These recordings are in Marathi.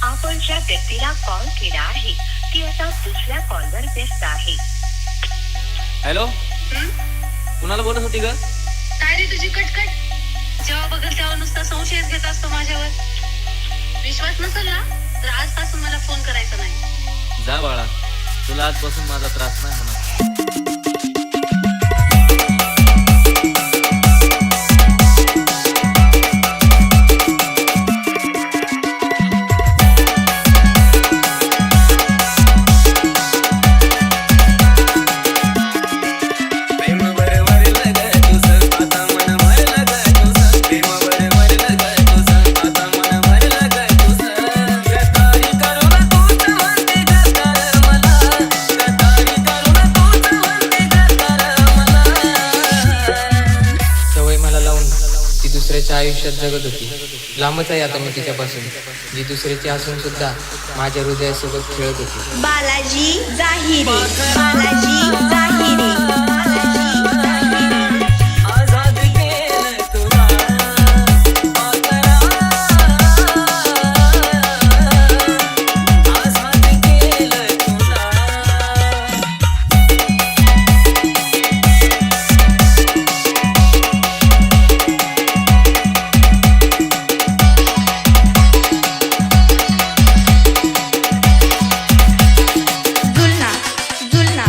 आपण ज्या व्यक्तीला कॉल केला आहे ती आता दुसऱ्या कॉलवर व्यस्त आहे. हॅलो, कुणाला बोलत होती ग? काय रे तुझी कटकट? जेव्हा बघल तेव्हा नुसता संशयच घेत असतो माझ्यावर. विश्वास नसेल ना तर आजपासून मला फोन करायचा नाही. जा बाळा, तुला आजपासून माझा त्रास नाही होणार. दुसऱ्याच्या आयुष्यात जगत होती. लांबच आहे आता मी तिच्यापासून, जी दुसऱ्याची असून सुद्धा माझ्या हृदयासोबत खेळत होती. बालाजी जाहिरे, बालाजी जाहिरे, बालाजी जाहिरे. जुलना जुलना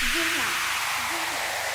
जिल्हा